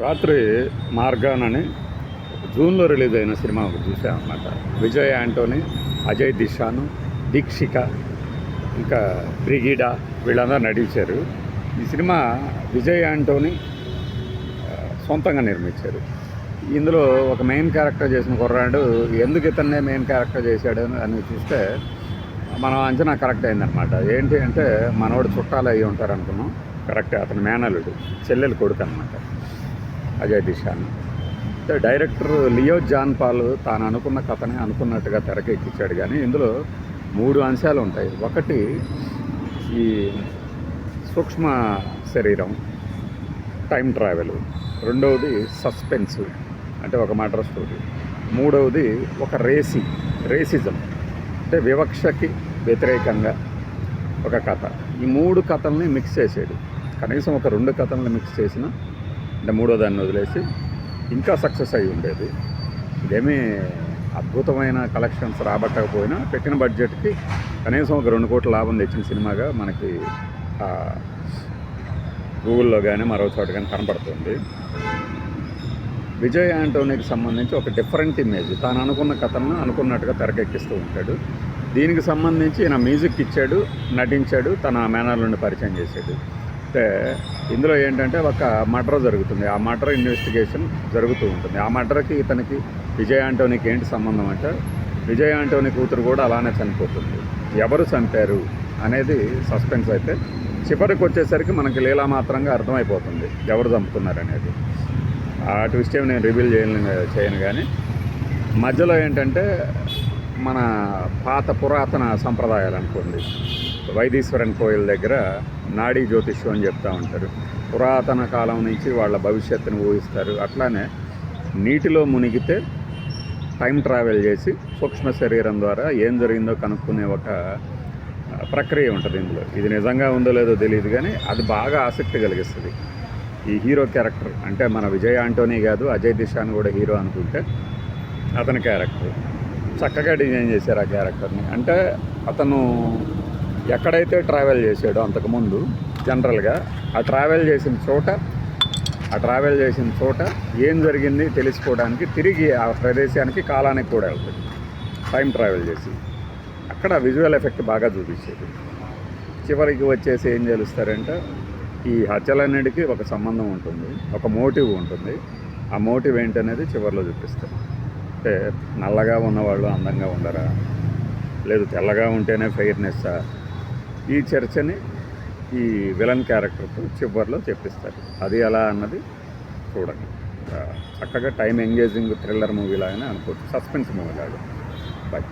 రాత్రి మార్గాన్ అని జూన్లో రిలీజ్ అయిన సినిమా ఒకటి చూసామన్నమాట. విజయ్ యాంటోనీ, అజయ్ దిశాను, దీక్షిక, ఇంకా బ్రిగిడా వీళ్ళందరూ నటించారు. ఈ సినిమా విజయ్ యాంటోనీ సొంతంగా నిర్మించారు. ఇందులో ఒక మెయిన్ క్యారెక్టర్ చేసిన కుర్రాడు ఎందుకు ఇతన్నే మెయిన్ క్యారెక్టర్ చేశాడు అని చూస్తే మనం అంచనా కరెక్ట్ అయిందనమాట. ఏంటి అంటే మనోడు చుట్టాలు అయ్యి ఉంటారు అనుకున్నాం. కరెక్టే, అతని మేనల్లుడు, చెల్లెలు కొడుకు అనమాట అజయ్ దిశాన్. డైరెక్టర్ లియో జాన్ పాల్ తాను అనుకున్న కథని అనుకున్నట్టుగా తెరకెక్కించాడు. కానీ ఇందులో 3 అంశాలు ఉంటాయి. ఒకటి ఈ సూక్ష్మ శరీరం, టైం ట్రావెల్. రెండవది సస్పెన్స్, అంటే ఒక మర్డర్ స్టోరీ. మూడవది ఒక రేసిజం, అంటే వివక్షకి వ్యతిరేకంగా ఒక కథ. ఈ 3 కథల్ని మిక్స్ చేసాడు. కనీసం ఒక 2 కథల్ని మిక్స్ చేసిన, అంటే మూడో దాన్ని వదిలేసి ఇంకా సక్సెస్ అయి ఉండేది. ఇదేమీ అద్భుతమైన కలెక్షన్స్ రాబట్టకపోయినా పెట్టిన బడ్జెట్కి కనీసం ఒక 2 కోట్ల లాభం తెచ్చిన సినిమాగా మనకి గూగుల్లో కానీ మరో చోట కానీ కనపడుతుంది. విజయ్ యాంటోనీకి సంబంధించి ఒక డిఫరెంట్ ఇమేజ్, తాను అనుకున్న కథలను అనుకున్నట్టుగా తెరకెక్కిస్తూ ఉంటాడు. దీనికి సంబంధించి ఈయన మ్యూజిక్ ఇచ్చాడు, నటించాడు, తన మేనర్లను పరిచయం చేశాడు. అంటే ఇందులో ఏంటంటే ఒక మర్డర్ జరుగుతుంది. ఆ మర్డర్ ఇన్వెస్టిగేషన్ జరుగుతూ ఉంటుంది. ఆ మర్డర్కి ఇతనికి విజయ్ యాంటోనీకి ఏంటి సంబంధం అంటే, విజయ్ యాంటోనీ కూతురు కూడా అలానే చనిపోతుంది. ఎవరు చంపారు అనేది సస్పెన్స్ అయితే, చివరికి వచ్చేసరికి మనకి లీలామాత్రంగా అర్థమైపోతుంది ఎవరు చంపుతున్నారు అనేది. ఆ ట్విస్ట్ ఏమి నేను రివీల్ చేయను కానీ మధ్యలో ఏంటంటే మన పురాతన సంప్రదాయాలు అనుకోండి, వైదీశ్వరన్ కోయిల్ దగ్గర నాడీ జ్యోతిష్యం అని చెప్తూ ఉంటారు. పురాతన కాలం నుంచి వాళ్ళ భవిష్యత్తును ఊహిస్తారు. అట్లానే నీటిలో మునిగితే టైం ట్రావెల్ చేసి సూక్ష్మ శరీరం ద్వారా ఏం జరిగిందో కనుక్కునే ఒక ప్రక్రియ ఉంటుంది ఇందులో. ఇది నిజంగా ఉందో లేదో తెలియదు కానీ అది బాగా ఆసక్తి కలిగిస్తుంది. ఈ హీరో క్యారెక్టర్ అంటే మన విజయ్ యాంటోనీ కాదు, అజయ్ దిశాన్ కూడా హీరో అనుకుంటే అతని క్యారెక్టర్ చక్కగా డిజైన్ చేశారు ఆ క్యారెక్టర్ని. అంటే అతను ఎక్కడైతే ట్రావెల్ చేశాడో అంతకుముందు జనరల్గా ఆ ట్రావెల్ చేసిన చోట ఏం జరిగింది తెలుసుకోవడానికి తిరిగి ఆ ప్రదేశానికి, కాలానికి కూడా వెళ్తాడు టైం ట్రావెల్ చేసి. అక్కడ విజువల్ ఎఫెక్ట్ బాగా చూపించేది. చివరికి వచ్చేసి ఏం తెలుస్తారంటే ఈ హత్యలన్నిటికీ ఒక సంబంధం ఉంటుంది, ఒక మోటివ్ ఉంటుంది. ఆ మోటివ్ ఏంటనేది చివరిలో చూపిస్తారు. అంటే నల్లగా ఉన్నవాళ్ళు అందంగా ఉండరా, లేదు తెల్లగా ఉంటేనే ఫెయిర్నెస్సా, ఈ చర్చని ఈ విలన్ క్యారెక్టర్తో చివరిలో చెప్పిస్తారు. అది ఎలా అన్నది చూడండి. చక్కగా టైం ఎంగేజింగ్ థ్రిల్లర్ మూవీ లాగానే అనుకోవచ్చు, సస్పెన్స్ మూవీ లాగా. బై.